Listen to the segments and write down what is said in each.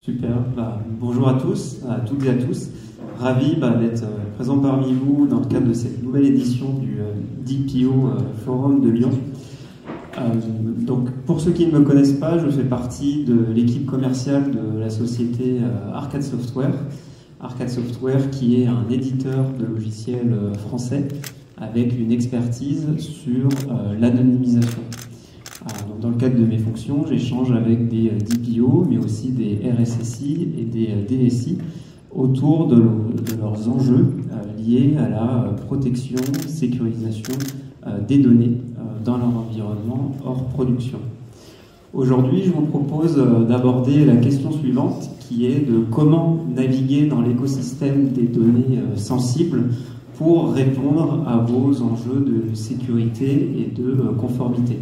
Super, bonjour à tous, à toutes et à tous. Ravi d'être présent parmi vous dans le cadre de cette nouvelle édition du DPO Forum de Lyon. Donc, pour ceux qui ne me connaissent pas, je fais partie de l'équipe commerciale de la société Arcade Software. Arcade Software qui est un éditeur de logiciels français avec une expertise sur l'anonymisation. Donc, dans le cadre de mes fonctions, j'échange avec des DPO, mais aussi des RSSI et des DSI autour de leurs enjeux liés à la protection, sécurisation des données dans leur environnement hors production. Aujourd'hui, je vous propose d'aborder la question suivante, qui est de comment naviguer dans l'écosystème des données sensibles pour répondre à vos enjeux de sécurité et de conformité.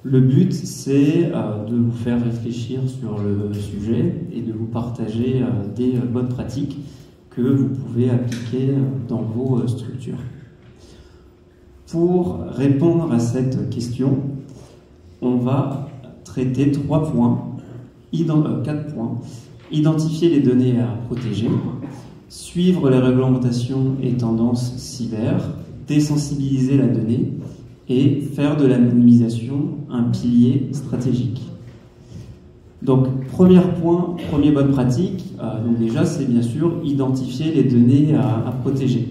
Le but, c'est de vous faire réfléchir sur le sujet et de vous partager des bonnes pratiques que vous pouvez appliquer dans vos structures. Pour répondre à cette question, on va traiter 4 points. Identifier les données à protéger, suivre les réglementations et tendances cyber, désensibiliser la donnée, et faire de l'anonymisation un pilier stratégique. Donc, première bonne pratique, donc déjà, c'est bien sûr identifier les données à protéger.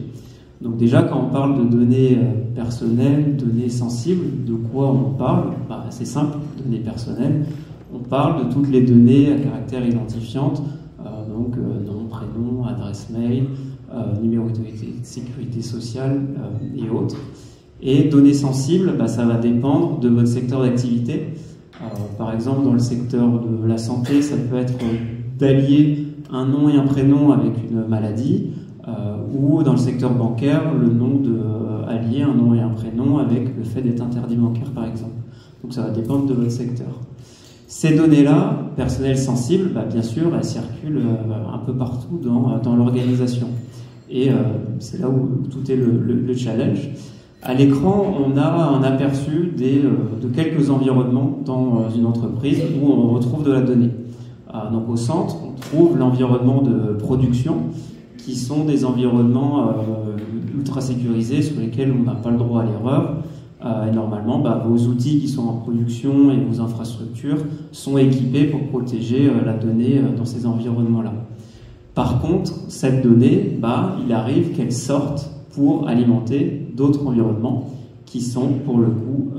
Donc déjà, quand on parle de données personnelles, données sensibles, de quoi on parle? C'est simple, données personnelles. On parle de toutes les données à caractère identifiante, donc nom, prénom, adresse mail, numéro de sécurité sociale et autres. Et données sensibles, ça va dépendre de votre secteur d'activité. Par exemple, dans le secteur de la santé, ça peut être d'allier un nom et un prénom avec une maladie, ou dans le secteur bancaire, le nom de allier un nom et un prénom avec le fait d'être interdit bancaire, par exemple. Donc ça va dépendre de votre secteur. Ces données-là, personnelles sensibles, bien sûr, elles circulent un peu partout dans l'organisation. Et c'est là où tout est le challenge. À l'écran, on a un aperçu de quelques environnements dans une entreprise où on retrouve de la donnée. Donc au centre, on trouve l'environnement de production, qui sont des environnements ultra sécurisés sur lesquels on n'a pas le droit à l'erreur. Et normalement, vos outils qui sont en production et vos infrastructures sont équipés pour protéger la donnée dans ces environnements-là. Par contre, cette donnée, il arrive qu'elle sorte pour alimenter d'autres environnements qui sont, pour le coup,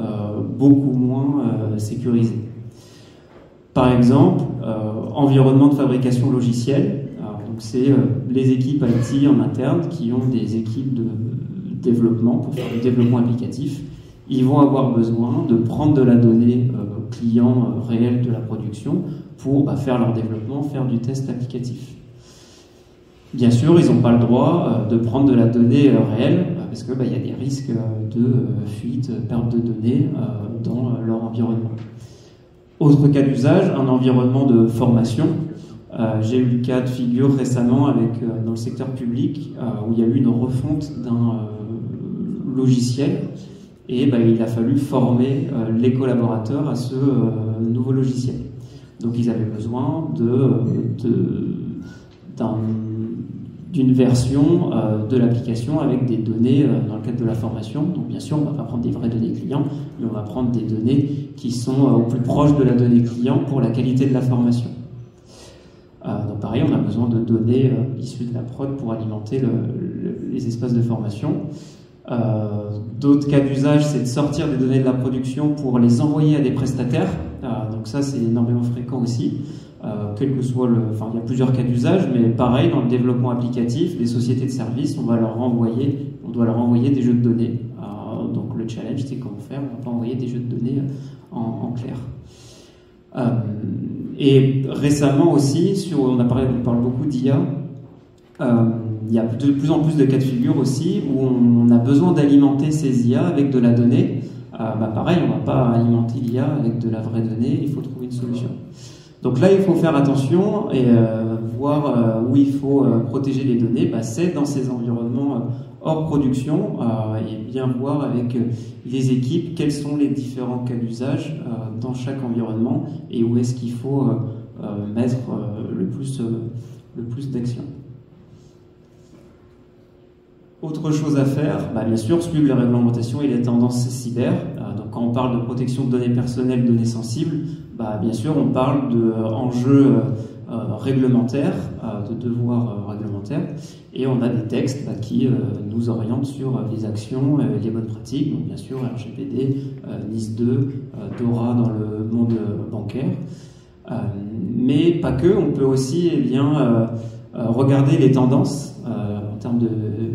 beaucoup moins sécurisés. Par exemple, environnement de fabrication logicielle. Donc c'est les équipes IT en interne qui ont des équipes de développement pour faire du développement applicatif. Ils vont avoir besoin de prendre de la donnée client réel de la production pour faire leur développement, faire du test applicatif. Bien sûr, ils n'ont pas le droit de prendre de la donnée réelle parce qu'il y a des risques de fuite, perte de données dans leur environnement. Autre cas d'usage, un environnement de formation. J'ai eu le cas de figure récemment dans le secteur public où il y a eu une refonte d'un logiciel et il a fallu former les collaborateurs à ce nouveau logiciel. Donc ils avaient besoin d'une version de l'application avec des données dans le cadre de la formation. Donc bien sûr, on ne va pas prendre des vraies données clients, mais on va prendre des données qui sont au plus proche de la donnée client pour la qualité de la formation. Donc pareil, on a besoin de données issues de la prod pour alimenter les espaces de formation. D'autres cas d'usage, c'est de sortir des données de la production pour les envoyer à des prestataires. Donc ça, c'est énormément fréquent aussi. Quel que soit il y a plusieurs cas d'usage, mais pareil, dans le développement applicatif, les sociétés de services, on doit leur envoyer des jeux de données. Donc le challenge, c'est comment faire, on ne va pas envoyer des jeux de données en clair. Et récemment aussi, on parle beaucoup d'IA, il y a de plus en plus de cas de figure aussi où on a besoin d'alimenter ces IA avec de la donnée. Pareil, on ne va pas alimenter l'IA avec de la vraie donnée, il faut trouver une solution. Donc là, il faut faire attention et voir où il faut protéger les données. C'est dans ces environnements hors production et bien voir avec les équipes quels sont les différents cas d'usage dans chaque environnement et où est-ce qu'il faut mettre le plus d'actions. Autre chose à faire, bien sûr, suivre les réglementations et les tendances cyber. Donc quand on parle de protection de données personnelles, données sensibles, bien sûr, on parle d'enjeux réglementaires, de devoirs réglementaires, et on a des textes qui nous orientent sur les actions, les bonnes pratiques, donc bien sûr RGPD, NIS2, DORA dans le monde bancaire, mais pas que, on peut aussi regarder les tendances en termes de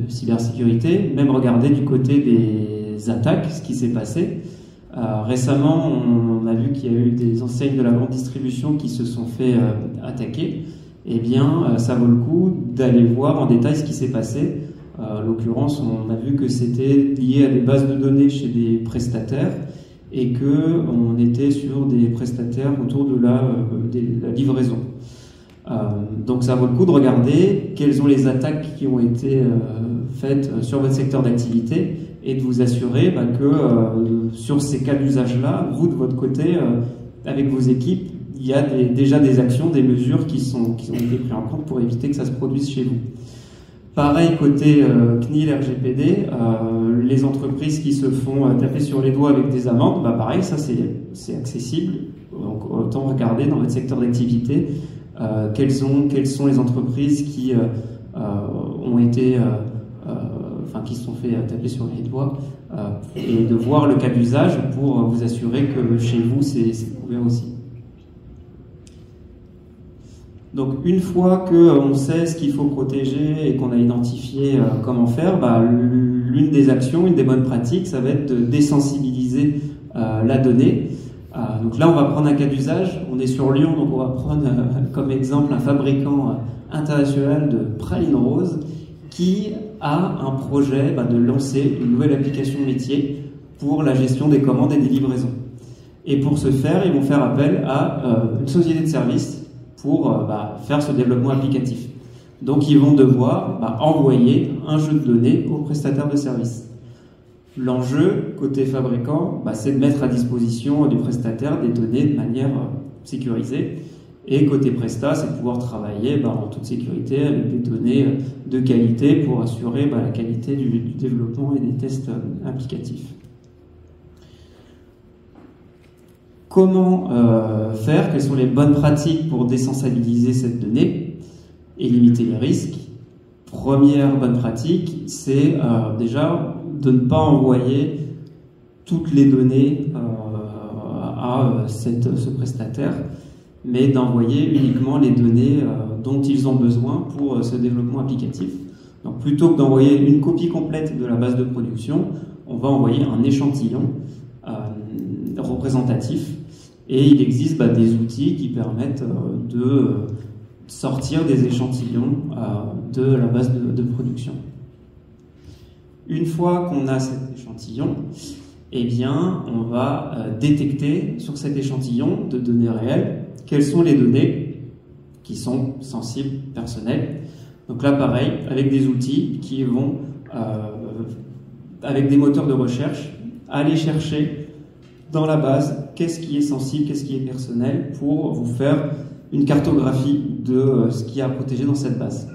cybersécurité, même regarder du côté des attaques, ce qui s'est passé. Récemment, on a vu qu'il y a eu des enseignes de la grande distribution qui se sont fait attaquer. Eh bien, ça vaut le coup d'aller voir en détail ce qui s'est passé. En l'occurrence, on a vu que c'était lié à des bases de données chez des prestataires et qu'on était sur des prestataires autour de la livraison. Donc ça vaut le coup de regarder quelles sont les attaques qui ont été faites sur votre secteur d'activité et de vous assurer que sur ces cas d'usage-là, vous de votre côté, avec vos équipes, il y a déjà des actions, des mesures qui ont été prises en compte pour éviter que ça se produise chez vous. Pareil côté CNIL, RGPD, les entreprises qui se font taper sur les doigts avec des amendes, pareil, ça c'est accessible. Donc autant regarder dans votre secteur d'activité quelles sont les entreprises qui ont été qui se sont fait taper sur les doigts et de voir le cas d'usage pour vous assurer que chez vous c'est couvert aussi. Donc une fois qu'on sait ce qu'il faut protéger et qu'on a identifié comment faire, l'une des actions, une des bonnes pratiques, ça va être de désensibiliser la donnée. Donc là on va prendre un cas d'usage, on est sur Lyon, donc on va prendre comme exemple un fabricant international de pralines roses qui a un projet de lancer une nouvelle application métier pour la gestion des commandes et des livraisons. Et pour ce faire, ils vont faire appel à une société de services pour faire ce développement applicatif. Donc ils vont devoir envoyer un jeu de données aux prestataires de services. L'enjeu, côté fabricant, c'est de mettre à disposition du prestataire des données de manière sécurisée. Et côté Presta, c'est de pouvoir travailler en toute sécurité avec des données de qualité pour assurer la qualité du développement et des tests applicatifs. Comment faire? Quelles sont les bonnes pratiques pour désensibiliser cette donnée et limiter les risques? Première bonne pratique, c'est déjà de ne pas envoyer toutes les données à ce prestataire, mais d'envoyer uniquement les données dont ils ont besoin pour ce développement applicatif. Donc plutôt que d'envoyer une copie complète de la base de production, on va envoyer un échantillon représentatif, et il existe des outils qui permettent de sortir des échantillons de la base de production. Une fois qu'on a cet échantillon, on va détecter sur cet échantillon de données réelles quelles sont les données qui sont sensibles, personnelles. Donc là, pareil, avec des outils qui vont, avec des moteurs de recherche, aller chercher dans la base qu'est-ce qui est sensible, qu'est-ce qui est personnel, pour vous faire une cartographie de ce qu'il y a à protéger dans cette base.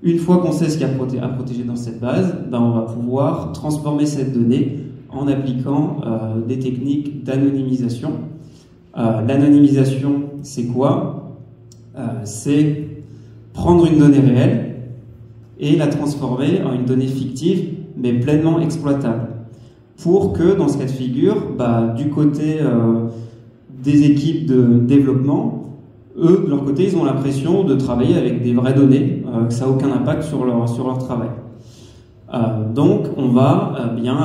Une fois qu'on sait ce qu'il y a à protéger dans cette base, on va pouvoir transformer cette donnée en appliquant des techniques d'anonymisation. L'anonymisation, c'est quoi? C'est prendre une donnée réelle et la transformer en une donnée fictive, mais pleinement exploitable. Pour que, dans ce cas de figure, du côté des équipes de développement, eux, de leur côté, ils ont l'impression de travailler avec des vraies données, que ça n'a aucun impact sur leur travail. Donc, on va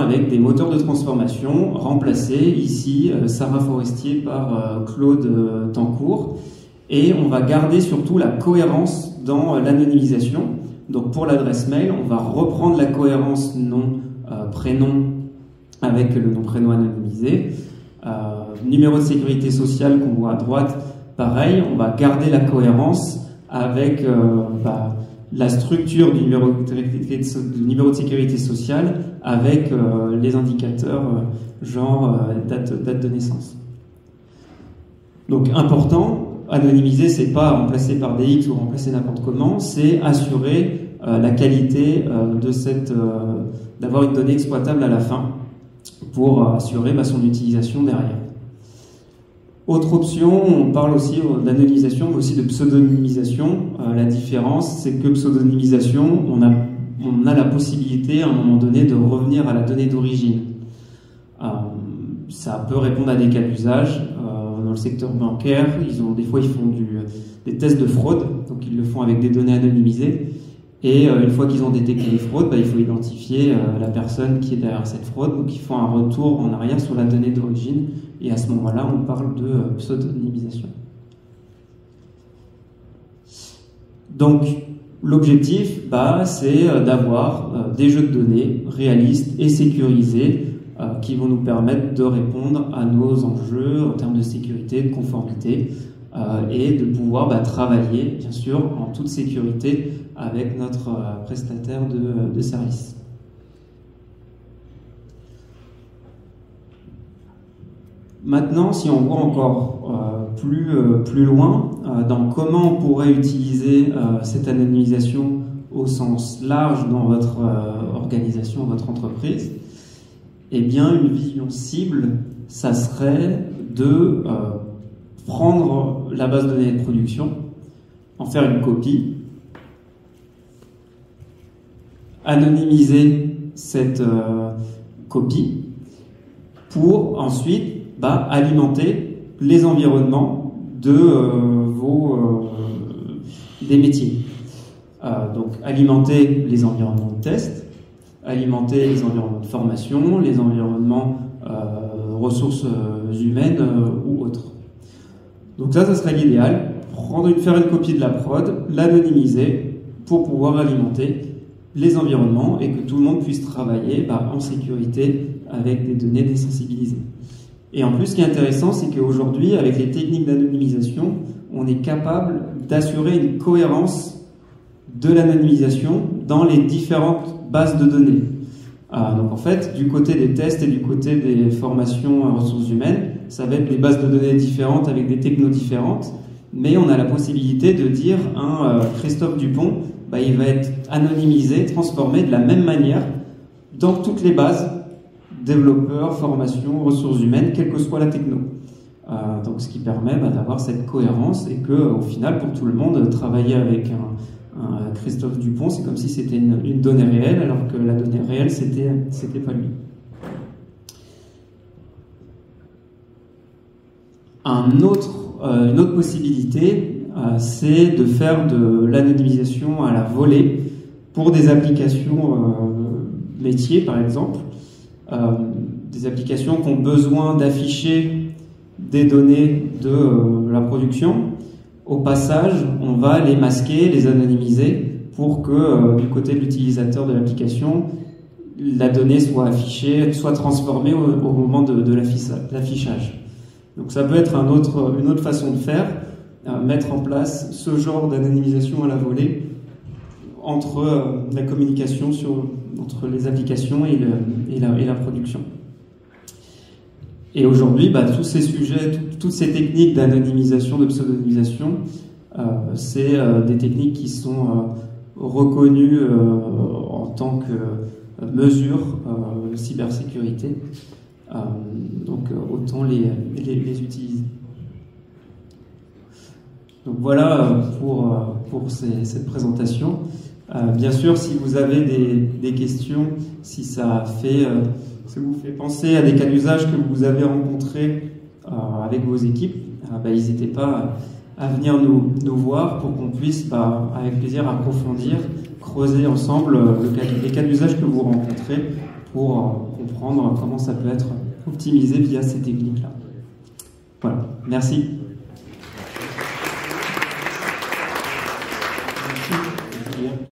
avec des moteurs de transformation remplacer ici Sarah Forestier par Claude Tancourt, et on va garder surtout la cohérence dans l'anonymisation. Donc, pour l'adresse mail, on va reprendre la cohérence nom-prénom avec le nom-prénom anonymisé. Numéro de sécurité sociale qu'on voit à droite, pareil, on va garder la cohérence avec la structure du numéro de sécurité sociale avec les indicateurs genre date de naissance. Donc important, anonymiser, c'est pas remplacer par des X ou remplacer n'importe comment, c'est assurer la qualité d'avoir une donnée exploitable à la fin pour assurer son utilisation derrière. Autre option, on parle aussi d'anonymisation, mais aussi de pseudonymisation. La différence, c'est que pseudonymisation, on a la possibilité à un moment donné de revenir à la donnée d'origine. Ça peut répondre à des cas d'usage. Dans le secteur bancaire, des fois ils font des tests de fraude, donc ils le font avec des données anonymisées. Et une fois qu'ils ont détecté les fraudes, il faut identifier la personne qui est derrière cette fraude. Donc ils font un retour en arrière sur la donnée d'origine. Et à ce moment-là, on parle de pseudonymisation. Donc l'objectif, c'est d'avoir des jeux de données réalistes et sécurisés qui vont nous permettre de répondre à nos enjeux en termes de sécurité, de conformité et de pouvoir travailler, bien sûr, en toute sécurité avec notre prestataire de service. Maintenant, si on voit encore plus loin dans comment on pourrait utiliser cette anonymisation au sens large dans votre organisation, votre entreprise, eh bien, une vision cible, ça serait de prendre la base de données de production, en faire une copie, anonymiser cette copie pour ensuite alimenter les environnements des métiers. Donc alimenter les environnements de test, alimenter les environnements de formation, les environnements ressources humaines ou autres. Donc ça serait l'idéal, faire une copie de la prod, l'anonymiser pour pouvoir alimenter les environnements et que tout le monde puisse travailler en sécurité avec des données désensibilisées. Et en plus, ce qui est intéressant, c'est qu'aujourd'hui, avec les techniques d'anonymisation, on est capable d'assurer une cohérence de l'anonymisation dans les différentes bases de données. Donc en fait, du côté des tests et du côté des formations en ressources humaines, ça va être des bases de données différentes avec des technos différentes, mais on a la possibilité de dire Christophe Dupont, il va être anonymisé, transformé de la même manière dans toutes les bases, développeurs, formation, ressources humaines, quelle que soit la techno. Donc ce qui permet d'avoir cette cohérence et que au final, pour tout le monde, travailler avec un Christophe Dupont, c'est comme si c'était une donnée réelle, alors que la donnée réelle, c'était pas lui. Une autre possibilité, c'est de faire de l'anonymisation à la volée pour des applications métiers, par exemple, des applications qui ont besoin d'afficher des données de la production. Au passage, on va les masquer, les anonymiser pour que du côté de l'utilisateur de l'application, la donnée soit affichée, soit transformée au moment de l'affichage. Donc ça peut être une autre façon de faire, mettre en place ce genre d'anonymisation à la volée entre la communication entre les applications et la production. Et aujourd'hui, tous ces sujets, toutes ces techniques d'anonymisation, de pseudonymisation, c'est des techniques qui sont reconnues en tant que mesure de cybersécurité. Donc autant les utiliser. Donc voilà pour cette présentation. Bien sûr, si vous avez des questions, si ça vous fait penser à des cas d'usage que vous avez rencontrés avec vos équipes, n'hésitez pas à venir nous voir pour qu'on puisse, avec plaisir, approfondir, creuser ensemble les cas d'usage que vous rencontrez pour comprendre comment ça peut être optimisé via ces techniques-là. Voilà, merci.